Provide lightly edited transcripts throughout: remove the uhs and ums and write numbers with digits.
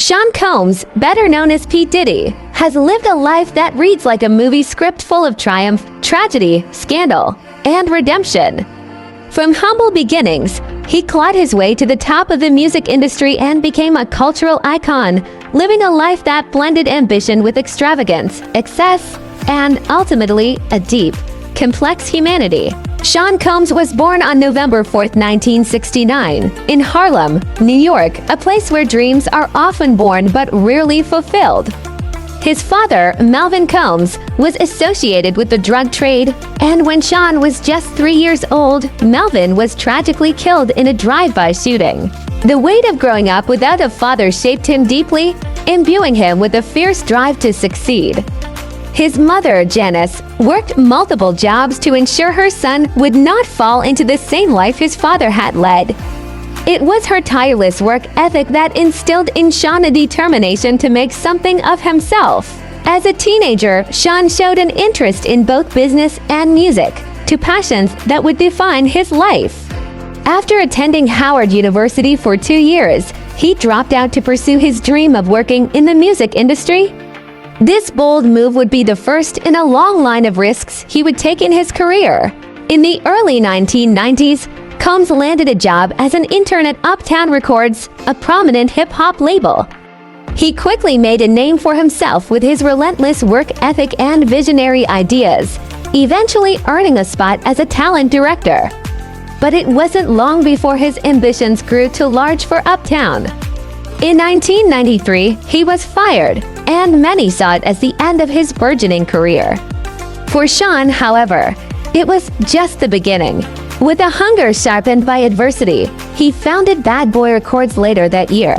Sean Combs, better known as P. Diddy, has lived a life that reads like a movie script full of triumph, tragedy, scandal, and redemption. From humble beginnings, he clawed his way to the top of the music industry and became a cultural icon, living a life that blended ambition with extravagance, excess, and ultimately a deep, complex humanity. Sean Combs was born on November 4, 1969, in Harlem, New York, a place where dreams are often born but rarely fulfilled. His father, Melvin Combs, was associated with the drug trade, and when Sean was just 3 years old, Melvin was tragically killed in a drive-by shooting. The weight of growing up without a father shaped him deeply, imbuing him with a fierce drive to succeed. His mother, Janice, worked multiple jobs to ensure her son would not fall into the same life his father had led. It was her tireless work ethic that instilled in Sean a determination to make something of himself. As a teenager, Sean showed an interest in both business and music, two passions that would define his life. After attending Howard University for 2 years, he dropped out to pursue his dream of working in the music industry. This bold move would be the first in a long line of risks he would take in his career. In the early 1990s, Combs landed a job as an intern at Uptown Records, a prominent hip-hop label. He quickly made a name for himself with his relentless work ethic and visionary ideas, eventually earning a spot as a talent director. But it wasn't long before his ambitions grew too large for Uptown. In 1993, he was fired, and many saw it as the end of his burgeoning career. For Sean, however, it was just the beginning. With a hunger sharpened by adversity, he founded Bad Boy Records later that year.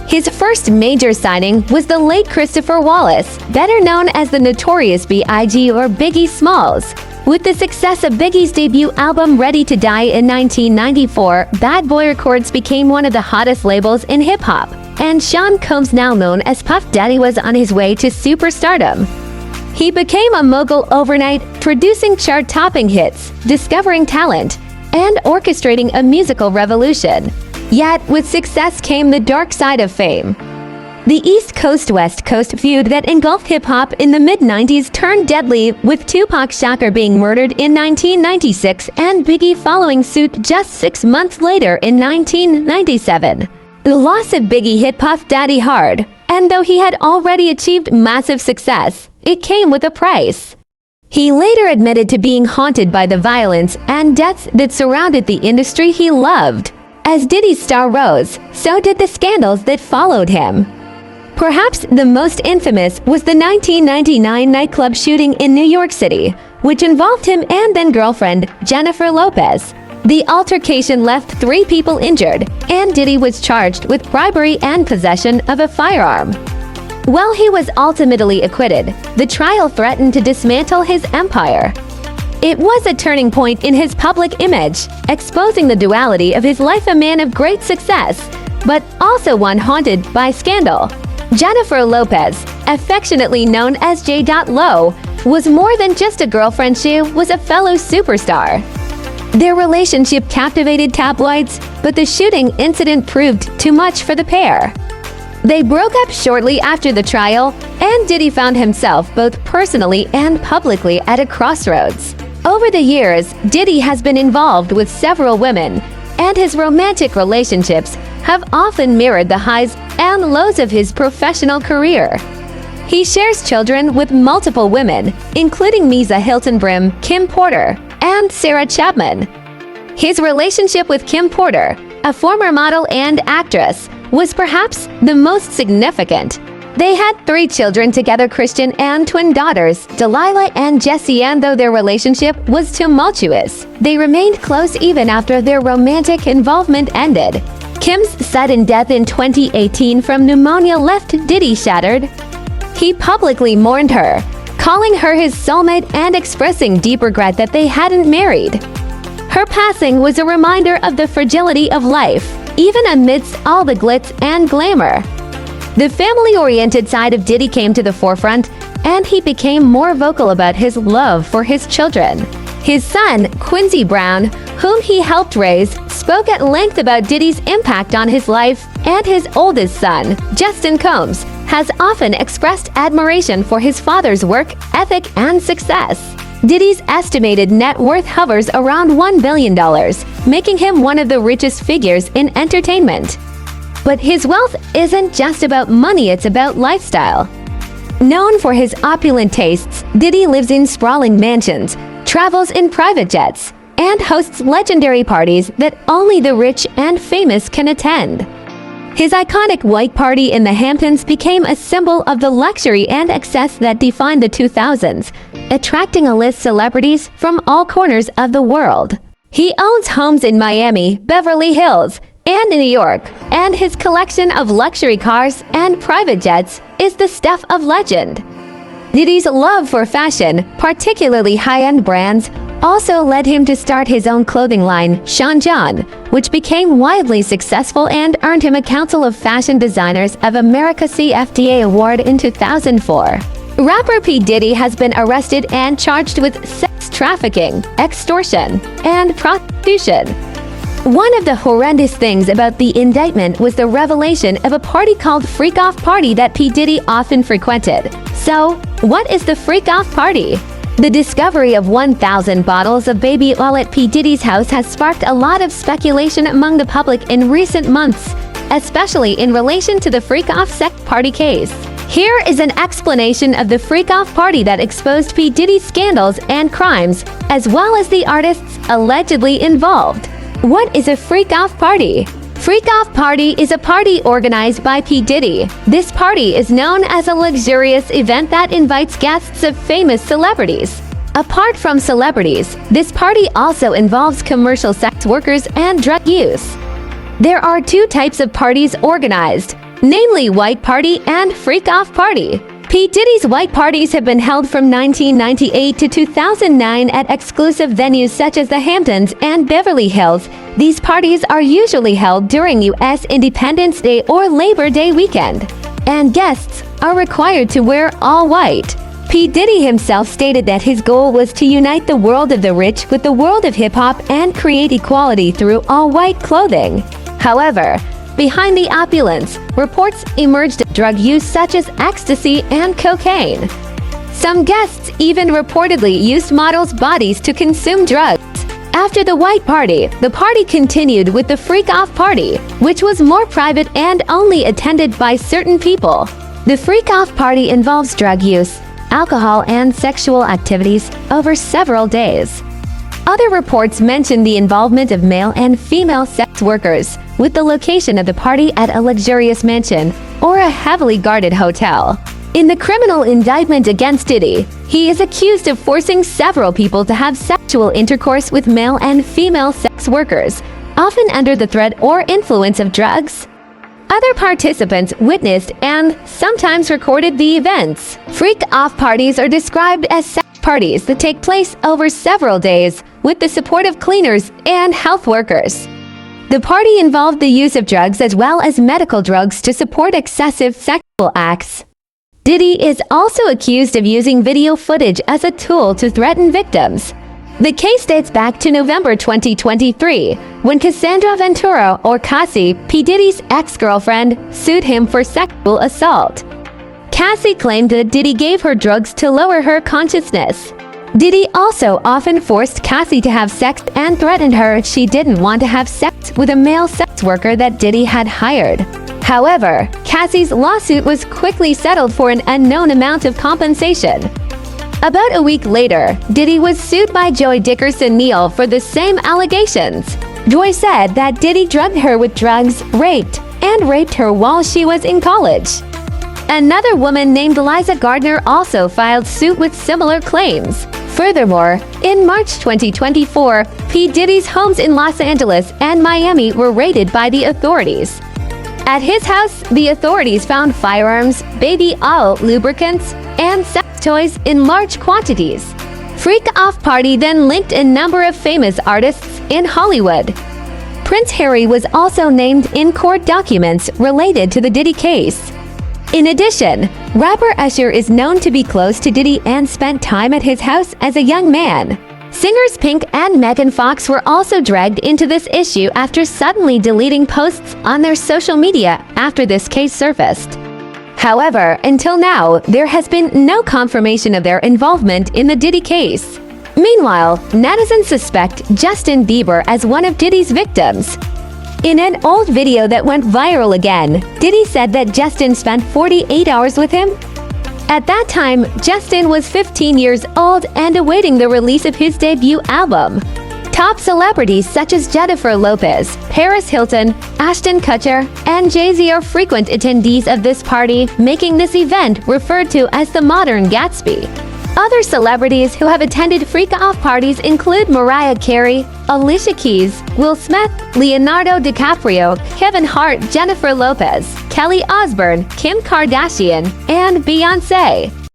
His first major signing was the late Christopher Wallace, better known as the Notorious B.I.G. or Biggie Smalls. With the success of Biggie's debut album Ready to Die in 1994, Bad Boy Records became one of the hottest labels in hip-hop, and Sean Combs, now known as Puff Daddy, was on his way to superstardom. He became a mogul overnight, producing chart-topping hits, discovering talent, and orchestrating a musical revolution. Yet, with success came the dark side of fame. The East Coast-West Coast feud that engulfed hip-hop in the mid-90s turned deadly, with Tupac Shakur being murdered in 1996 and Biggie following suit just 6 months later in 1997. The loss of Biggie hit Puff Daddy hard, and though he had already achieved massive success, it came with a price. He later admitted to being haunted by the violence and deaths that surrounded the industry he loved. As Diddy's star rose, so did the scandals that followed him. Perhaps the most infamous was the 1999 nightclub shooting in New York City, which involved him and then-girlfriend Jennifer Lopez. The altercation left 3 people injured, and Diddy was charged with bribery and possession of a firearm. While he was ultimately acquitted, the trial threatened to dismantle his empire. It was a turning point in his public image, exposing the duality of his life, a man of great success, but also one haunted by scandal. Jennifer Lopez, affectionately known as J. Lo, was more than just a girlfriend, she was a fellow superstar. Their relationship captivated tabloids, but the shooting incident proved too much for the pair. They broke up shortly after the trial, and Diddy found himself both personally and publicly at a crossroads. Over the years, Diddy has been involved with several women, and his romantic relationships have often mirrored the highs and lows of his professional career. He shares children with multiple women, including Misa Hilton-Brim, Kim Porter, and Sarah Chapman. His relationship with Kim Porter, a former model and actress, was perhaps the most significant. They had 3 children together, Christian and twin daughters, Delilah and Jessie, and though their relationship was tumultuous, they remained close even after their romantic involvement ended. Kim's sudden death in 2018 from pneumonia left Diddy shattered. He publicly mourned her, calling her his soulmate and expressing deep regret that they hadn't married. Her passing was a reminder of the fragility of life, even amidst all the glitz and glamour. The family-oriented side of Diddy came to the forefront, and he became more vocal about his love for his children. His son, Quincy Brown, whom he helped raise, spoke at length about Diddy's impact on his life, and his oldest son, Melvin Combs, has often expressed admiration for his father's work ethic and success. Diddy's estimated net worth hovers around $1 billion, making him one of the richest figures in entertainment. But his wealth isn't just about money, it's about lifestyle. Known for his opulent tastes, Diddy lives in sprawling mansions, travels in private jets, and hosts legendary parties that only the rich and famous can attend. His iconic white party in the Hamptons became a symbol of the luxury and excess that defined the 2000s, attracting a list of celebrities from all corners of the world. He owns homes in Miami, Beverly Hills, and New York, and his collection of luxury cars and private jets is the stuff of legend. Diddy's love for fashion, particularly high-end brands, also led him to start his own clothing line, Sean John, which became widely successful and earned him a Council of Fashion Designers of America CFDA award in 2004. Rapper P. Diddy has been arrested and charged with sex trafficking, extortion, and prostitution. One of the horrendous things about the indictment was the revelation of a party called Freak Off Party that P. Diddy often frequented. So, what is the Freak Off Party? The discovery of 1,000 bottles of baby oil at P. Diddy's house has sparked a lot of speculation among the public in recent months, especially in relation to the Freak Off sex party case. Here is an explanation of the Freak Off Party that exposed P. Diddy's scandals and crimes, as well as the artists allegedly involved. What is a Freak Off Party? Freak Off Party is a party organized by P. Diddy. This party is known as a luxurious event that invites guests of famous celebrities. Apart from celebrities, this party also involves commercial sex workers and drug use. There are two types of parties organized, namely White Party and Freak Off Party. P. Diddy's white parties have been held from 1998 to 2009 at exclusive venues such as the Hamptons and Beverly Hills. These parties are usually held during U.S. Independence Day or Labor Day weekend, and guests are required to wear all white. P. Diddy himself stated that his goal was to unite the world of the rich with the world of hip-hop and create equality through all-white clothing. However, behind the opulence, reports emerged of drug use such as ecstasy and cocaine. Some guests even reportedly used models' bodies to consume drugs. After the white party, the party continued with the Freak Off Party, which was more private and only attended by certain people. The Freak Off Party involves drug use, alcohol, and sexual activities over several days. Other reports mention the involvement of male and female sex workers, with the location of the party at a luxurious mansion or a heavily guarded hotel. In the criminal indictment against Diddy, he is accused of forcing several people to have sexual intercourse with male and female sex workers, often under the threat or influence of drugs. Other participants witnessed and sometimes recorded the events. Freak Off parties are described as sex parties that take place over several days with the support of cleaners and health workers. The party involved the use of drugs as well as medical drugs to support excessive sexual acts. Diddy is also accused of using video footage as a tool to threaten victims. The case dates back to November 2023, when Cassandra Ventura, or Cassie, P. Diddy's ex-girlfriend, sued him for sexual assault. Cassie claimed that Diddy gave her drugs to lower her consciousness. Diddy also often forced Cassie to have sex and threatened her if she didn't want to have sex with a male sex worker that Diddy had hired. However, Cassie's lawsuit was quickly settled for an unknown amount of compensation. About a week later, Diddy was sued by Joy Dickerson-Neal for the same allegations. Joy said that Diddy drugged her with drugs, raped her while she was in college. Another woman named Liza Gardner also filed suit with similar claims. Furthermore, in March 2024, P. Diddy's homes in Los Angeles and Miami were raided by the authorities. At his house, the authorities found firearms, baby oil, lubricants, and sex toys in large quantities. Freak Off Party then linked a number of famous artists in Hollywood. Prince Harry was also named in court documents related to the Diddy case. In addition, rapper Usher is known to be close to Diddy and spent time at his house as a young man. Singers Pink and Megan Fox were also dragged into this issue after suddenly deleting posts on their social media after this case surfaced. However, until now, there has been no confirmation of their involvement in the Diddy case. Meanwhile, netizens suspect Justin Bieber as one of Diddy's victims. In an old video that went viral again, Diddy said that Justin spent 48 hours with him. At that time, Justin was 15 years old and awaiting the release of his debut album. Top celebrities such as Jennifer Lopez, Paris Hilton, Ashton Kutcher, and Jay-Z are frequent attendees of this party, making this event referred to as the modern Gatsby. Other celebrities who have attended freak-off parties include Mariah Carey, Alicia Keys, Will Smith, Leonardo DiCaprio, Kevin Hart, Jennifer Lopez, Kelly Osbourne, Kim Kardashian, and Beyoncé.